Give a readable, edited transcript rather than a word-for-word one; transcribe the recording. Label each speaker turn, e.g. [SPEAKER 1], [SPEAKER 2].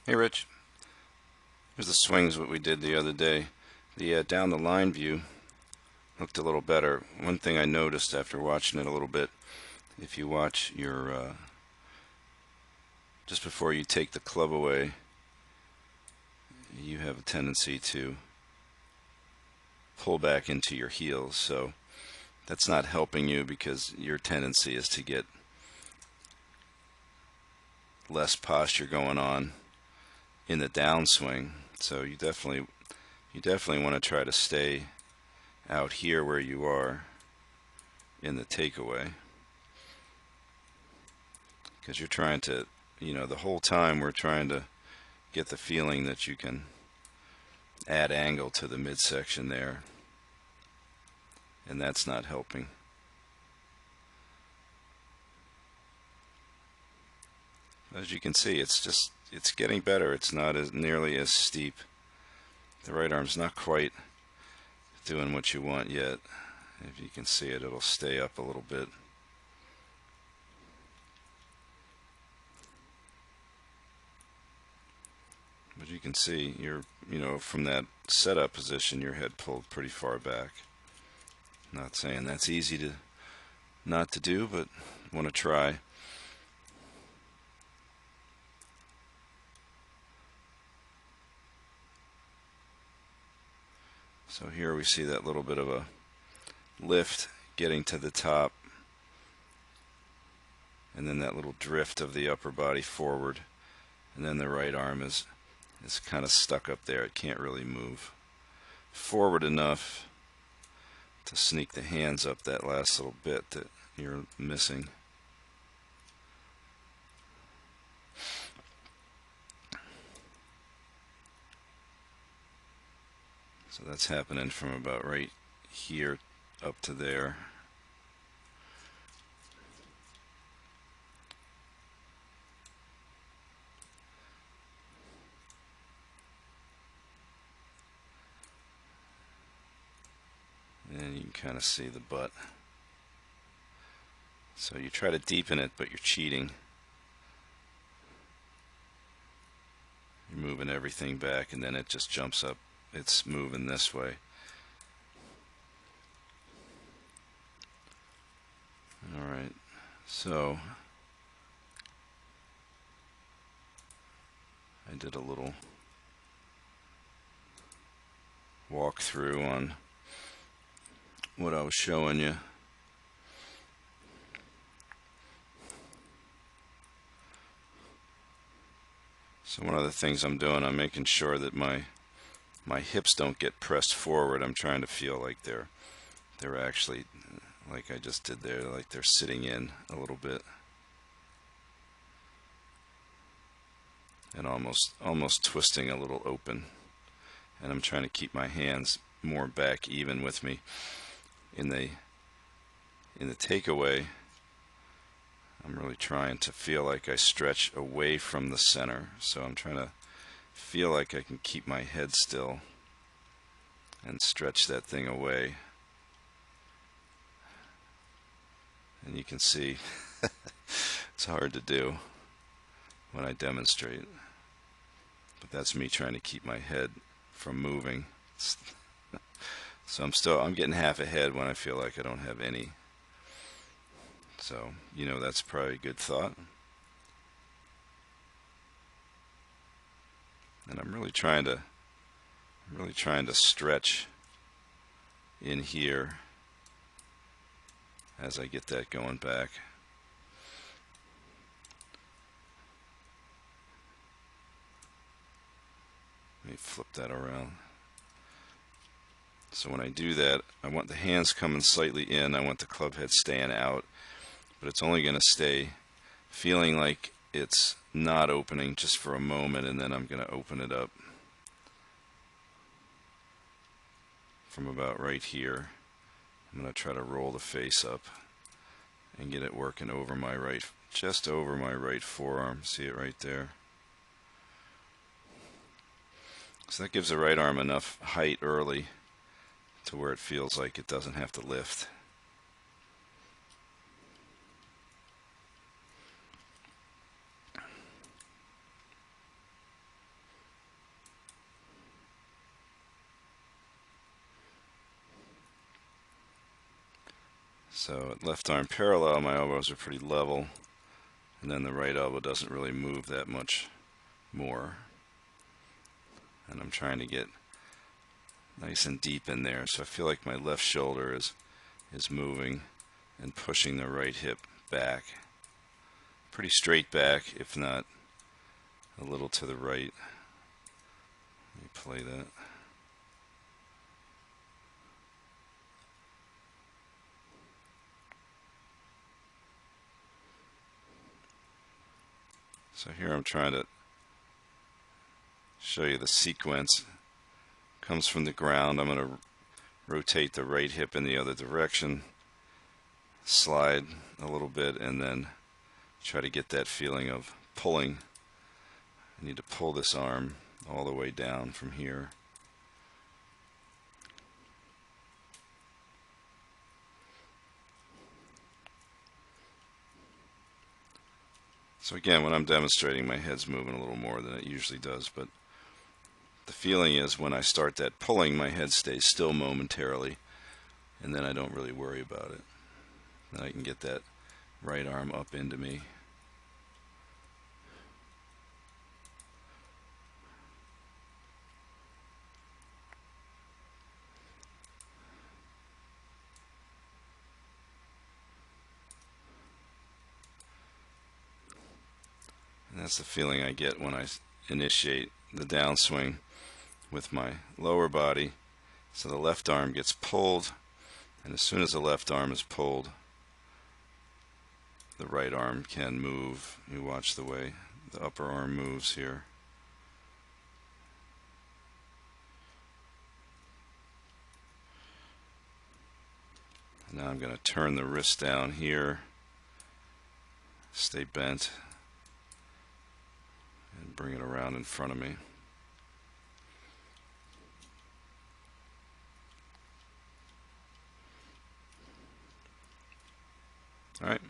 [SPEAKER 1] Hey Rich, here's the swings what we did the other day. The down the line view looked a little better. One thing I noticed after watching it a little bit, if you watch your just before you take the club away, you have a tendency to pull back into your heels. So that's not helping you because your tendency is to get less posture going on in the downswing. So you definitely want to try to stay out here where you are in the takeaway, because you're trying to, the whole time we're trying to get the feeling that you can add angle to the midsection there, and that's not helping. As you can see, it's getting better. It's not as nearly as steep. The right arm's not quite doing what you want yet. If you can see it, it'll stay up a little bit. But you can see from that setup position, your head pulled pretty far back. Not saying that's easy to not to do, but want to try. So here we see that little bit of a lift getting to the top, and then that little drift of the upper body forward, and then the right arm is kind of stuck up there. It can't really move forward enough to sneak the hands up that last little bit that you're missing. So that's happening from about right here up to there. And you can kind of see the butt. So you try to deepen it, but you're cheating. You're moving everything back, and then it just jumps up. It's moving this way. Alright, so I did a little walkthrough on what I was showing you. So one of the things I'm doing, I'm making sure that my hips don't get pressed forward. I'm trying to feel like they're actually, like I just did there, like they're sitting in a little bit, and almost twisting a little open. And I'm trying to keep my hands more back even with me. In the takeaway, I'm really trying to feel like I stretch away from the center. So I'm trying to feel like I can keep my head still and stretch that thing away. And you can see it's hard to do when I demonstrate, but that's me trying to keep my head from moving. So I'm getting half a head when I feel like I don't have any. So that's probably a good thought. And I'm really trying to stretch in here as I get that going back. Let me flip that around. So when I do that, I want the hands coming slightly in. I want the club head staying out, but it's only going to stay feeling like it's not opening just for a moment, and then I'm going to open it up from about right here. I'm going to try to roll the face up and get it working over my right, just over my right forearm. See it right there? So that gives the right arm enough height early to where it feels like it doesn't have to lift. So left arm parallel, my elbows are pretty level, and then the right elbow doesn't really move that much more. And I'm trying to get nice and deep in there, so I feel like my left shoulder is moving and pushing the right hip back. Pretty straight back, if not a little to the right. Let me play that. So here I'm trying to show you the sequence. Comes from the ground. I'm going to rotate the right hip in the other direction, slide a little bit, and then try to get that feeling of pulling. I need to pull this arm all the way down from here. So again, when I'm demonstrating, my head's moving a little more than it usually does, but the feeling is when I start that pulling, my head stays still momentarily, and then I don't really worry about it. Then I can get that right arm up into me. And that's the feeling I get when I initiate the downswing with my lower body. So the left arm gets pulled, and as soon as the left arm is pulled, the right arm can move. You watch the way the upper arm moves here. And now I'm going to turn the wrist down here, stay bent, and bring it around in front of me. All right.